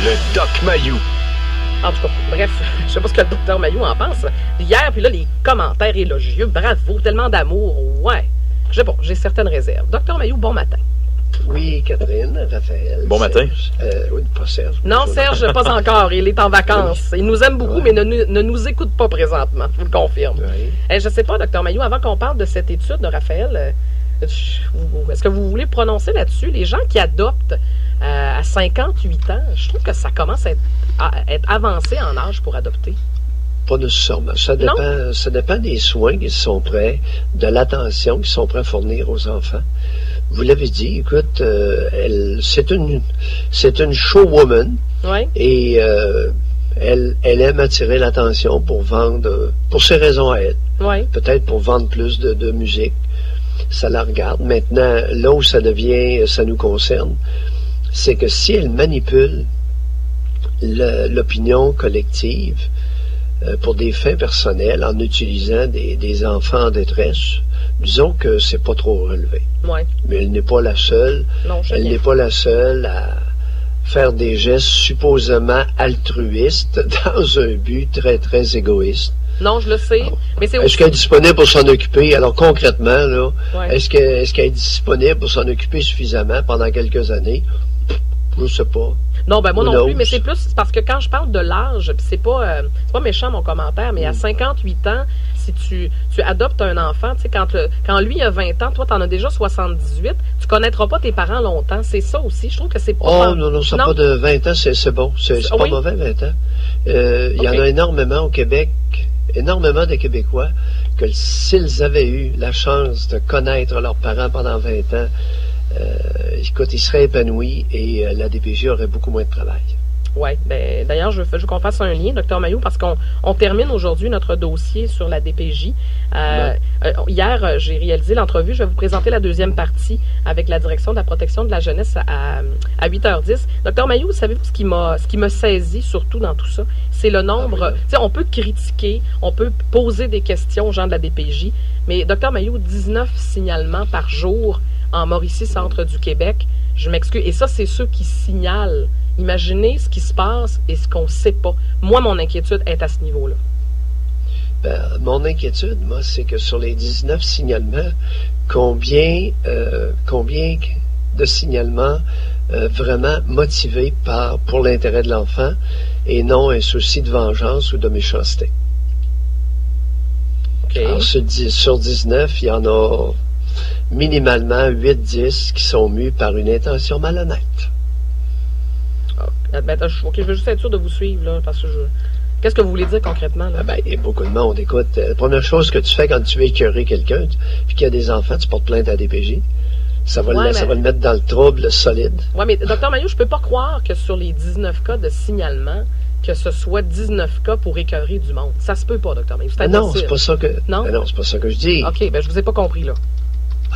Le Doc Mayou. En tout cas, bref, je sais pas ce que le docteur Mayou en pense. Hier, puis là, les commentaires élogieux, bravo, tellement d'amour, ouais. Je sais pas, j'ai certaines réserves. Docteur Mayou, bon matin. Oui, Catherine, Raphaël. Bon matin. Oui, pas Serge. Non, Serge, pas encore. Il est en vacances. Il nous aime beaucoup, mais ne nous écoute pas présentement. Je vous le confirme. Oui. Je sais pas, Dr Mayou, avant qu'on parle de cette étude de Raphaël, est-ce que vous voulez prononcer là-dessus? Les gens qui adoptent à 58 ans, je trouve que ça commence à être avancé en âge pour adopter. Pas nécessairement. Ça dépend des soins qui sont prêts, de l'attention qu'ils sont prêts à fournir aux enfants. Vous l'avez dit, écoute, c'est une showwoman. Oui. Et elle aime attirer l'attention pour vendre, pour ses raisons à elle. Oui. Peut-être pour vendre plus de musique. Ça la regarde. Maintenant, là où ça nous concerne, c'est que si elle manipule l'opinion collective pour des fins personnelles en utilisant des enfants en détresse, disons que c'est pas trop relevé. Oui. Mais elle n'est pas la seule. Non, elle n'est pas la seule à faire des gestes supposément altruistes dans un but très, très égoïste. Non, je le sais. Mais c'est Est-ce qu'elle est disponible pour s'en occuper? Alors concrètement, là, est-ce qu'elle est disponible pour s'en occuper suffisamment pendant quelques années? Je ne sais pas. Non, ben moi non plus, mais c'est plus parce que quand je parle de l'âge, c'est pas méchant mon commentaire, mais à 58 ans, si tu adoptes un enfant, tu sais, quand lui a 20 ans, toi t'en as déjà 78, tu connaîtras pas tes parents longtemps. C'est ça aussi. Je trouve que c'est pas... Oh non, ça n'a pas de 20 ans, c'est bon. C'est pas mauvais, 20 ans. Il y en a énormément au Québec, énormément de Québécois, que s'ils avaient eu la chance de connaître leurs parents pendant 20 ans, écoute, ils seraient épanouis et la DPJ aurait beaucoup moins de travail. Oui, ben, d'ailleurs, je veux qu'on fasse un lien, Dr Mayou, parce qu'on termine aujourd'hui notre dossier sur la DPJ. Hier, j'ai réalisé l'entrevue. Je vais vous présenter la deuxième partie avec la direction de la protection de la jeunesse à 8h10. Dr Mayou, savez-vous ce qui m'a saisi surtout dans tout ça? C'est le nombre... Tu sais, on peut critiquer, on peut poser des questions aux gens de la DPJ, mais Dr Mayou, 19 signalements par jour en Mauricie, centre du Québec. Je m'excuse. Et ça, c'est ceux qui signalent. Imaginez ce qui se passe et ce qu'on ne sait pas. Moi, mon inquiétude est à ce niveau-là. Mon inquiétude, moi, c'est que sur les 19 signalements, combien de signalements vraiment motivés pour l'intérêt de l'enfant et non un souci de vengeance ou de méchanceté. Okay. Alors, sur 19, il y en a minimalement 8-10 qui sont mus par une intention malhonnête. OK, je veux juste être sûr de vous suivre, là, parce que qu'est-ce que vous voulez dire concrètement, là? Il y a beaucoup de monde. Écoute, la première chose que tu fais quand tu veux écœurer quelqu'un, puis qu'il y a des enfants, tu portes plainte à la DPJ. Ça va le mettre dans le trouble solide. Oui, mais Dr Mayou, je peux pas croire que sur les 19 cas de signalement, que ce soit 19 cas pour écœurer du monde. Ça se peut pas, Dr Mayou. Non, c'est pas ça que... Non, c'est pas ça que je dis. OK, ben je vous ai pas compris, là.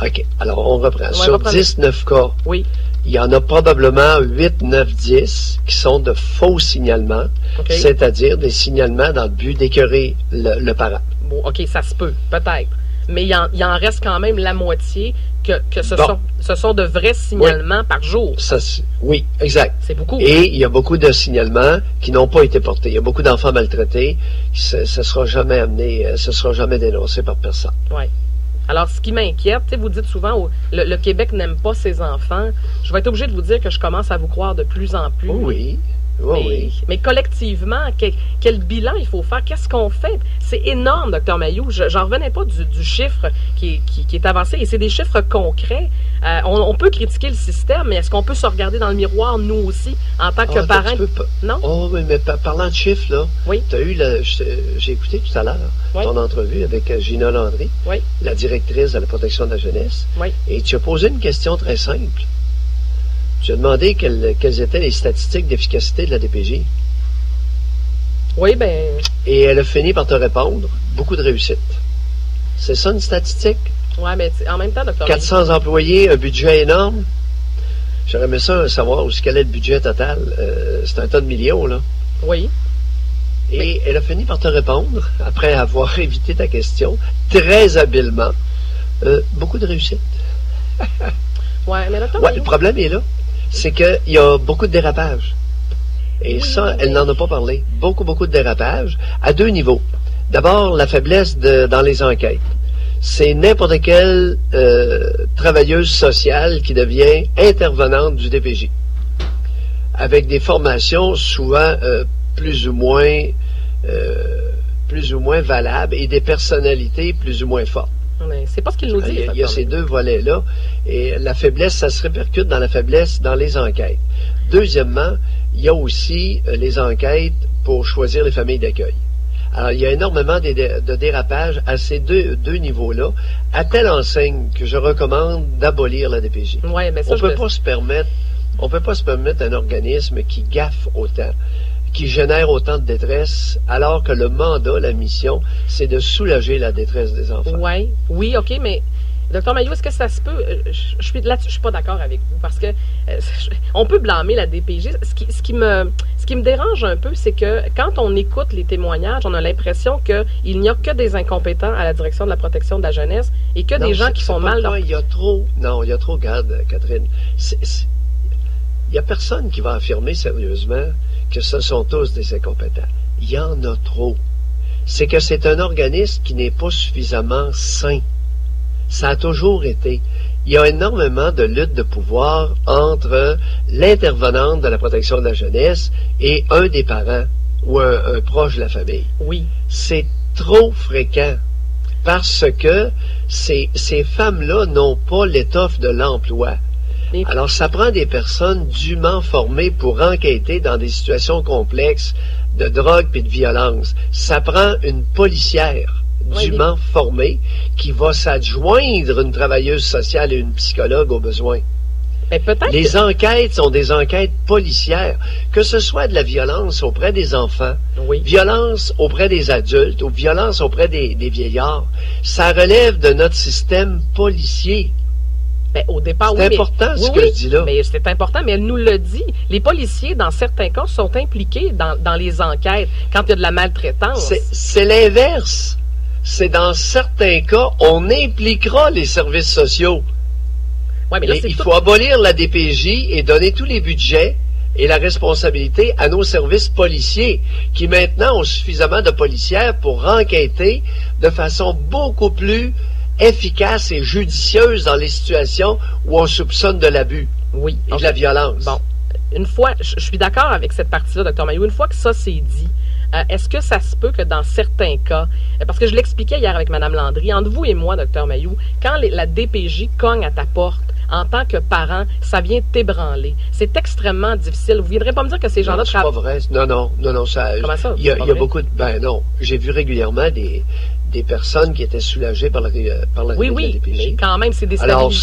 OK, alors on reprend. Sur 19 cas, oui, il y en a probablement 8, 9, 10 qui sont de faux signalements, c'est-à-dire des signalements dans le but d'écœurer le parent. Bon, OK, ça se peut, peut-être. Mais il en reste quand même la moitié que ce sont de vrais signalements par jour. Oui, exact. C'est beaucoup. Et il y a beaucoup de signalements qui n'ont pas été portés. Il y a beaucoup d'enfants maltraités. Ça ne sera jamais amené, ça ne sera jamais dénoncé par personne. Oui. Alors, ce qui m'inquiète, vous dites souvent, le Québec n'aime pas ses enfants. Je vais être obligé de vous dire que je commence à vous croire de plus en plus. Oui. Mais collectivement, quel bilan il faut faire? Qu'est-ce qu'on fait? C'est énorme, Dr Mayou. J'en revenais pas du chiffre qui est avancé. Et c'est des chiffres concrets. On peut critiquer le système, mais est-ce qu'on peut se regarder dans le miroir, nous aussi, en tant que parents? Non? Oh, oui, mais parlant de chiffres, là, tu as eu j'ai écouté tout à l'heure ton entrevue avec Gina Landry, la directrice de la protection de la jeunesse. Et tu as posé une question très simple. Tu as demandé quelles étaient les statistiques d'efficacité de la DPJ. Oui, ben... Et elle a fini par te répondre, beaucoup de réussite. C'est ça une statistique? Oui, mais en même temps, Dr. 400 employés, un budget énorme. J'aurais aimé ça savoir quel est le budget total. C'est un tas de millions, là. Oui. Et elle a fini par te répondre, après avoir évité ta question, très habilement. Beaucoup de réussite. Oui, mais Dr. Le problème est là. C'est qu'il y a beaucoup de dérapages. Et ça, elle n'en a pas parlé. Beaucoup de dérapages à 2 niveaux. D'abord, la faiblesse dans les enquêtes. C'est n'importe quelle travailleuse sociale qui devient intervenante du DPJ. Avec des formations souvent plus ou moins valables et des personnalités plus ou moins fortes. C'est pas ce qu'il nous dit. Il y a ces 2 volets-là. Et la faiblesse, ça se répercute dans la faiblesse dans les enquêtes. Deuxièmement, il y a aussi les enquêtes pour choisir les familles d'accueil. Alors, il y a énormément de dérapages à ces deux niveaux-là, à telle enseigne que je recommande d'abolir la DPJ. Ouais, mais ça, on peut pas se permettre un organisme qui gaffe autant, qui génère autant de détresse, alors que le mandat, la mission, c'est de soulager la détresse des enfants. Oui, OK, mais Dr Mailloux, est-ce que ça se peut? Là-dessus, je suis pas d'accord avec vous, parce que on peut blâmer la DPJ. Ce qui me dérange un peu, c'est que quand on écoute les témoignages, on a l'impression qu'il n'y a que des incompétents à la direction de la protection de la jeunesse et que des gens qui font mal. Il y a trop, regarde, Catherine, il n'y a personne qui va affirmer sérieusement que ce sont tous des incompétents. Il y en a trop. C'est que c'est un organisme qui n'est pas suffisamment sain. Ça a toujours été. Il y a énormément de lutte de pouvoir entre l'intervenante de la protection de la jeunesse et un des parents ou un proche de la famille. Oui. C'est trop fréquent parce que ces femmes-là n'ont pas l'étoffe de l'emploi. Alors, ça prend des personnes dûment formées pour enquêter dans des situations complexes de drogue et de violence. Ça prend une policière dûment formée qui va s'adjoindre une travailleuse sociale et une psychologue au besoin. Les enquêtes sont des enquêtes policières, que ce soit de la violence auprès des enfants, violence auprès des adultes ou violence auprès des vieillards. Ça relève de notre système policier. Au départ, c'est important ce que je dis là. Mais c'est important, mais elle nous le dit. Les policiers, dans certains cas, sont impliqués dans les enquêtes quand il y a de la maltraitance. C'est l'inverse. C'est dans certains cas, on impliquera les services sociaux. Mais là, il faut abolir la DPJ et donner tous les budgets et la responsabilité à nos services policiers, qui maintenant ont suffisamment de policières pour enquêter de façon beaucoup plus efficace et judicieuse dans les situations où on soupçonne de l'abus et de la violence. Bon, une fois, je suis d'accord avec cette partie-là, Dr Mailloux, une fois que ça c'est dit, est-ce que ça se peut que dans certains cas, parce que je l'expliquais hier avec Mme Landry, entre vous et moi, Dr Mailloux, quand la DPJ cogne à ta porte, en tant que parent, ça vient t'ébranler. C'est extrêmement difficile. Vous ne viendrez pas me dire que ces gens-là... C'est pas vrai. Non, ça... Comment ça? Il y a beaucoup de... non, j'ai vu régulièrement des personnes qui étaient soulagées par la DPJ. Oui, mais quand même, c'est déstabilisant. Alors,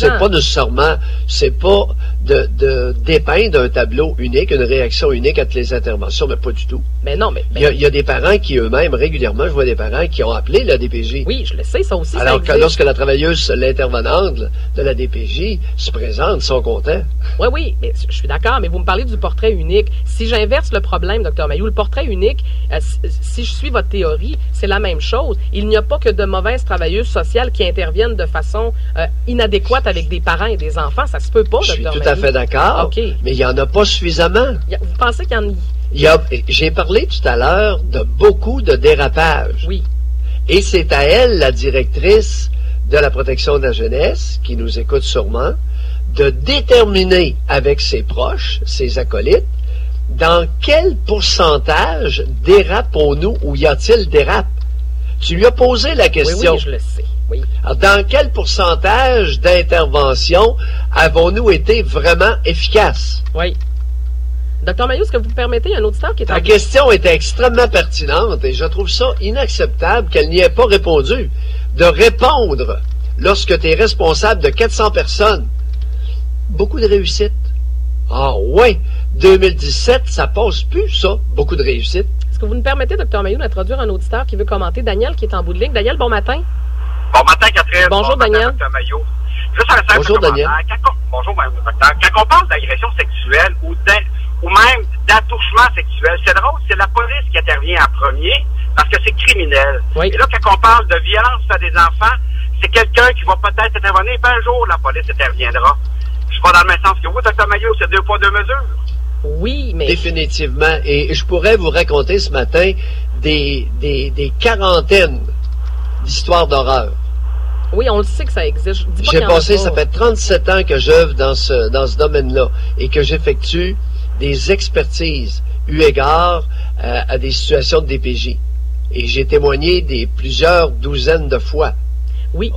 c'est pas de dépeindre un tableau unique, une réaction unique à toutes les interventions, mais pas du tout. Mais non, mais... Il y a des parents qui eux-mêmes, régulièrement, je vois des parents qui ont appelé la DPJ. Oui, je le sais, ça aussi, alors que lorsque la travailleuse, l'intervenante de la DPJ se présente, ils sont contents. Oui, mais je suis d'accord, mais vous me parlez du portrait unique. Si j'inverse le problème, Dr Mailloux, le portrait unique, si je suis votre théorie, c'est la même chose. Il n'y a pas que de mauvaises travailleuses sociales qui interviennent de façon inadéquate avec des parents et des enfants. Ça se peut pas, Dr Mailloux. Je suis tout à fait d'accord, mais il n'y en a pas suffisamment. Vous pensez qu'il y en a... J'ai parlé tout à l'heure de beaucoup de dérapages. Oui. Et c'est à elle, la directrice de la protection de la jeunesse, qui nous écoute sûrement, de déterminer avec ses proches, ses acolytes, dans quel pourcentage dérapons-nous ou y a-t-il dérape? Tu lui as posé la question. Oui, je le sais. Oui. Alors, dans quel pourcentage d'intervention avons-nous été vraiment efficaces? Oui. Dr Mailloux, est-ce que vous me permettez, un auditeur qui est... Ta question était extrêmement pertinente et je trouve ça inacceptable qu'elle n'y ait pas répondu. De répondre lorsque tu es responsable de 400 personnes. Beaucoup de réussite. Ah ouais, 2017, ça passe plus, ça. Beaucoup de réussite. Est-ce que vous me permettez, Dr Mailloux, d'introduire un auditeur qui veut commenter? Daniel, qui est en bout de ligne. Daniel, bon matin. Bon matin, Catherine. Bonjour, Daniel. Dr Mailloux. Juste un simple bonjour, Daniel. Bonjour, docteur. Quand on parle d'agression sexuelle ou même d'attouchement sexuel, c'est drôle, c'est la police qui intervient en premier parce que c'est criminel. Oui. Et là, quand on parle de violence à des enfants, c'est quelqu'un qui va peut-être intervenir, puis un jour, la police interviendra. Je suis pas dans le même sens que vous, Dr Mailloux, c'est 2 poids, 2 mesures. Oui, mais... Définitivement. Et je pourrais vous raconter ce matin des quarantaines d'histoires d'horreur. Oui, on le sait que ça existe. J'ai passé, ça fait 37 ans que j'œuvre dans ce domaine-là et que j'effectue des expertises eu égard à des situations de DPJ. Et j'ai témoigné plusieurs douzaines de fois. Oui.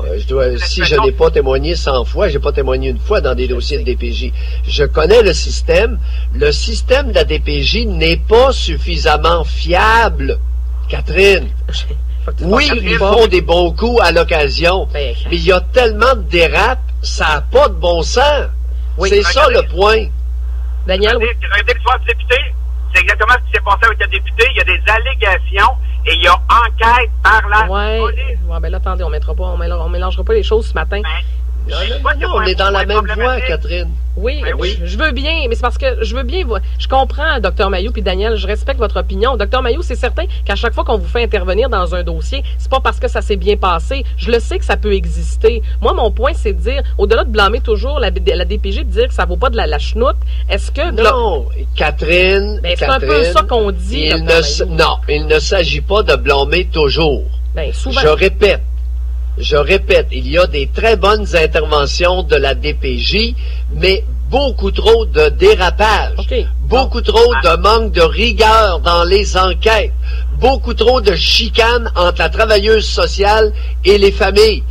Si je n'ai pas témoigné 100 fois, j'ai pas témoigné une fois dans des dossiers de DPJ. Je connais le système. Le système de la DPJ n'est pas suffisamment fiable, Catherine. Oui, ils font des bons coups à l'occasion, mais il y a tellement de dérapes, ça n'a pas de bon sens. Oui. C'est ça le point. Daniel? Regardez l'histoire du député. C'est exactement ce qui s'est passé avec le député. Il y a des allégations et il y a enquête par la police. Ouais, ben là, attendez, on mélangera pas les choses ce matin. Non, on est dans la même voie, Catherine. Oui, oui, je veux bien, mais c'est parce que je veux bien, je comprends, Dr Mailloux puis Daniel, je respecte votre opinion. Dr Mailloux, c'est certain qu'à chaque fois qu'on vous fait intervenir dans un dossier, c'est pas parce que ça s'est bien passé. Je le sais que ça peut exister. Moi, mon point, c'est de dire, au-delà de blâmer toujours la DPJ, de dire que ça vaut pas de la chenoute, est-ce que... Non, Catherine, ben, c'est un peu ça qu'on dit, non, il ne s'agit pas de blâmer toujours. Ben, souvent. Je répète, il y a des très bonnes interventions de la DPJ, mais beaucoup trop de dérapage, beaucoup trop de manque de rigueur dans les enquêtes, beaucoup trop de chicanes entre la travailleuse sociale et les familles,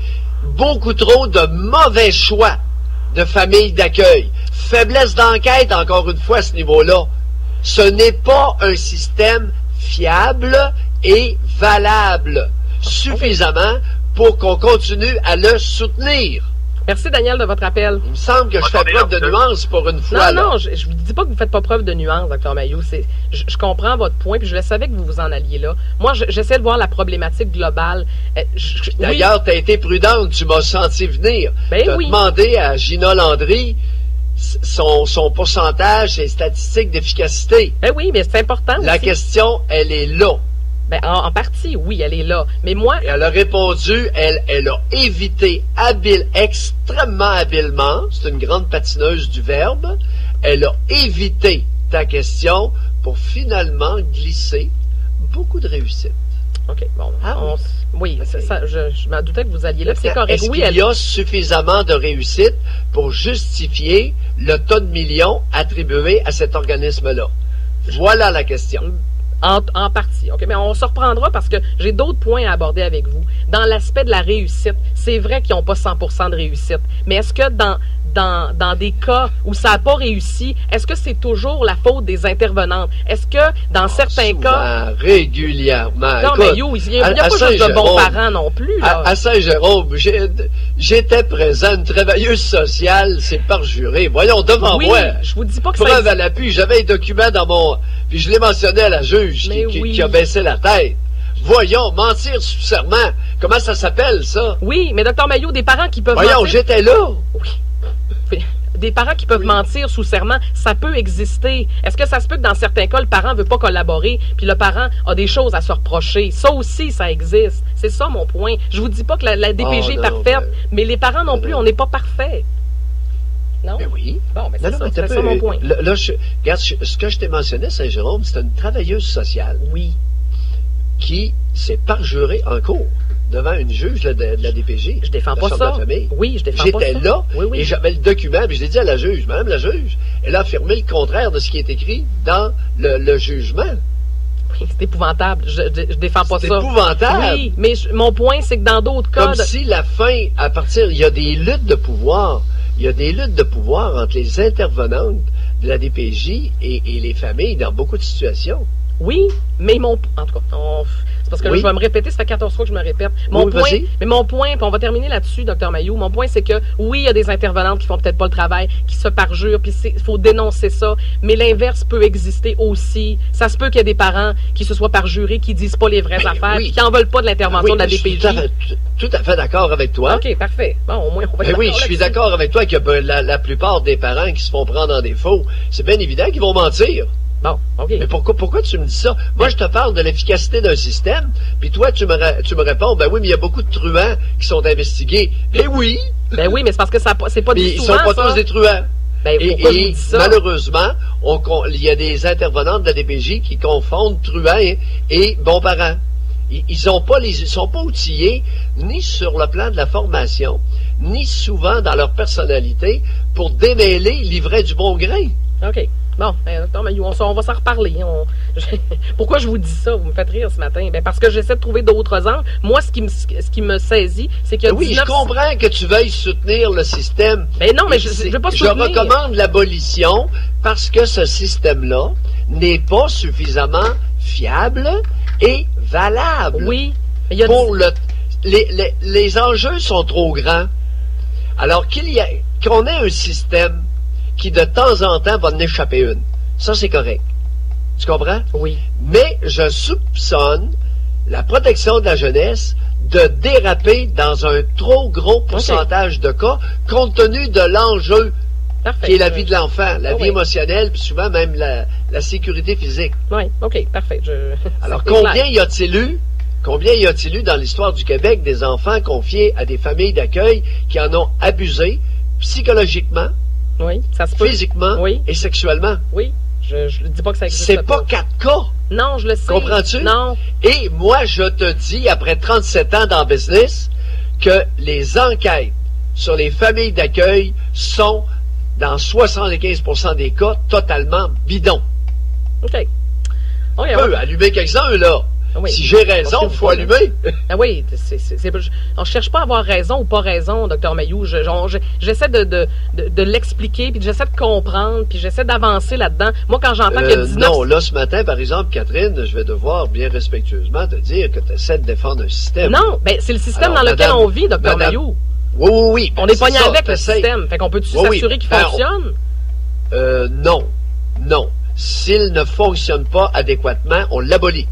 beaucoup trop de mauvais choix de familles d'accueil, faiblesse d'enquête encore une fois à ce niveau-là. Ce n'est pas un système fiable et valable suffisamment pour qu'on continue à le soutenir. Merci, Daniel, de votre appel. Il me semble que je fais preuve de nuance pour une fois. Non, je ne dis pas que vous ne faites pas preuve de nuance, Dr Mailloux. Je comprends votre point, puis je le savais que vous vous en alliez là. Moi, j'essaie de voir la problématique globale. D'ailleurs, tu as été prudente, tu m'as senti venir. Ben, tu as demandé à Gina Landry son pourcentage, ses statistiques d'efficacité. Ben oui, mais c'est important aussi. La question, elle est là. Ben, en partie, oui, elle est là. Mais moi... Elle a répondu, elle a évité extrêmement habilement, c'est une grande patineuse du verbe, elle a évité ta question pour finalement glisser beaucoup de réussite. OK, bon. Oui, okay. Ça, je m'en doutais que vous alliez là, c'est correct. Est-ce qu'il y a suffisamment de réussite pour justifier le tas de millions attribués à cet organisme-là? Voilà la question. En partie. OK, mais on se reprendra parce que j'ai d'autres points à aborder avec vous. Dans l'aspect de la réussite, c'est vrai qu'ils n'ont pas 100% de réussite, mais est-ce que dans des cas où ça n'a pas réussi, est-ce que c'est toujours la faute des intervenantes? Est-ce que dans certains cas... régulièrement. Non, mais il n'y a pas juste de bons parents non plus. Là. À Saint-Jérôme, j'étais présent, une travailleuse sociale, c'est parjuré. Voyons, devant moi. Je vous dis pas que preuve à l'appui, j'avais un document dans mon... Puis je l'ai mentionné à la juge qui a baissé la tête. Voyons, mentir sous serment. Comment ça s'appelle, ça? Oui, mais Dr Mailloux, des parents qui peuvent mentir... Voyons, j'étais là. Oui. Des parents qui peuvent mentir sous serment, ça peut exister. Est-ce que ça se peut que dans certains cas, le parent ne veut pas collaborer, puis le parent a des choses à se reprocher? Ça aussi, ça existe. C'est ça mon point. Je vous dis pas que la DPJ est parfaite, mais les parents non plus, on n'est pas parfaits. Non? Mais oui. Bon, mais c'est ça mon point. Là, regarde, ce que je t'ai mentionné, Saint-Jérôme, c'est une travailleuse sociale. Oui. Qui s'est parjurée en cours devant une juge de la DPJ. Je défends pas ça. Oui, je défends pas ça. J'étais là oui. Et j'avais le document, puis je l'ai dit à la juge. Madame la juge, elle a affirmé le contraire de ce qui est écrit dans le jugement. Oui, c'est épouvantable. Je défends pas ça. C'est épouvantable. Oui, mais mon point, c'est que dans d'autres cas... Comme si la fin, il y a des luttes de pouvoir. Il y a des luttes de pouvoir entre les intervenantes de la DPJ et les familles dans beaucoup de situations. Oui, mais en tout cas, c'est parce que là, je vais me répéter, ça fait 14 fois que je me répète. Mon point, puis on va terminer là-dessus, Dr Mailloux, mon point, c'est que oui, il y a des intervenantes qui font peut-être pas le travail, qui se parjurent, puis il faut dénoncer ça, mais l'inverse peut exister aussi. Ça se peut qu'il y ait des parents qui se soient parjurés, qui disent pas les vraies affaires, puis qui en veulent pas de l'intervention de la DPJ. Je suis tout à fait d'accord avec toi. OK, parfait. Bon, au moins, on va être oui, je suis d'accord avec toi que la plupart des parents qui se font prendre en défaut, c'est bien évident qu'ils vont mentir. Bon, OK. Mais pourquoi tu me dis ça? Moi, je te parle de l'efficacité d'un système, puis toi, tu me réponds, ben oui, mais il y a beaucoup de truands qui sont investigués. Ben oui! Ben oui, mais c'est parce que c'est pas dit souvent, ils sont pas tous des truands. Ben, et malheureusement, il y a des intervenants de la DPJ qui confondent truands et bons parents. Ils sont pas outillés ni sur le plan de la formation, ni souvent dans leur personnalité pour démêler l'ivraie du bon grain. OK. Bon, Dr. Mailloux, on va s'en reparler. Pourquoi je vous dis ça? Vous me faites rire ce matin. Ben parce que j'essaie de trouver d'autres angles. Moi, ce qui me saisit, c'est que... Oui, 19... je comprends que tu veuilles soutenir le système. Ben non, mais je veux pas soutenir. Je recommande l'abolition parce que ce système-là n'est pas suffisamment fiable et valable. Oui. Les enjeux sont trop grands. Alors qu'on ait un système qui de temps en temps va en échapper une. Ça, c'est correct. Tu comprends? Oui. Mais je soupçonne la protection de la jeunesse de déraper dans un trop gros pourcentage de cas, compte tenu de l'enjeu qui est la vie de l'enfant, la vie émotionnelle, puis souvent même la sécurité physique. Oui, OK, parfait. Alors, combien y a-t-il eu dans l'histoire du Québec des enfants confiés à des familles d'accueil qui en ont abusé psychologiquement, ça se peut. Physiquement et sexuellement? Oui, je ne dis pas que ça existe pas. C'est pas 4 cas. Non, je le sais. Comprends-tu? Non. Et moi, je te dis, après 37 ans dans le business, que les enquêtes sur les familles d'accueil sont, dans 75% des cas, totalement bidons. OK. Allumer quelques-uns, là. Oui. Si j'ai raison, il faut allumer. Ah oui, on ne cherche pas à avoir raison ou pas raison, Dr. Mailloux. J'essaie de l'expliquer, puis j'essaie de comprendre, puis j'essaie d'avancer là-dedans. Moi, quand j'entends qu'il y a 19... Non, là, ce matin, par exemple, Catherine, je vais devoir bien respectueusement te dire que tu essaies de défendre un système. Non, ben c'est le système dans lequel on vit, Dr. Mailloux. Oui. On est pogné avec le système. Fait qu'on peut-tu s'assurer qu'il fonctionne? Non. S'il ne fonctionne pas adéquatement, on l'abolit.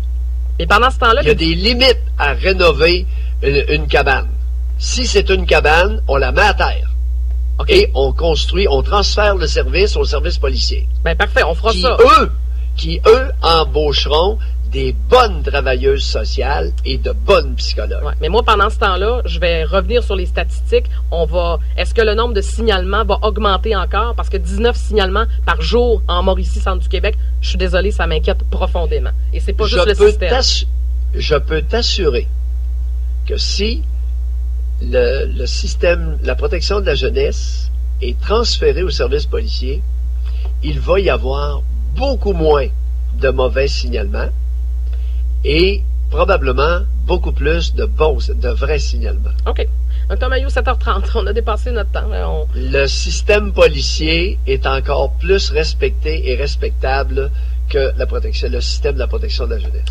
Et pendant ce temps-là... Il y a des limites à rénover une cabane. Si c'est une cabane, on la met à terre. Et on transfère le service au service policier. Ben parfait, on fera ça. Qui, eux, embaucheront des bonnes travailleuses sociales et de bonnes psychologues. Ouais, mais moi, pendant ce temps-là, je vais revenir sur les statistiques. Est-ce que le nombre de signalements va augmenter encore? Parce que 19 signalements par jour en Mauricie, centre du Québec, je suis désolé, ça m'inquiète profondément. Et c'est pas juste le système. Je peux t'assurer que si le système, la protection de la jeunesse est transféré au service policier, il va y avoir beaucoup moins de mauvais signalements et probablement beaucoup plus de vrais signalements. OK. Dr. Mailloux, 7h30, on a dépassé notre temps. Le système policier est encore plus respecté et respectable que le système de la protection de la jeunesse.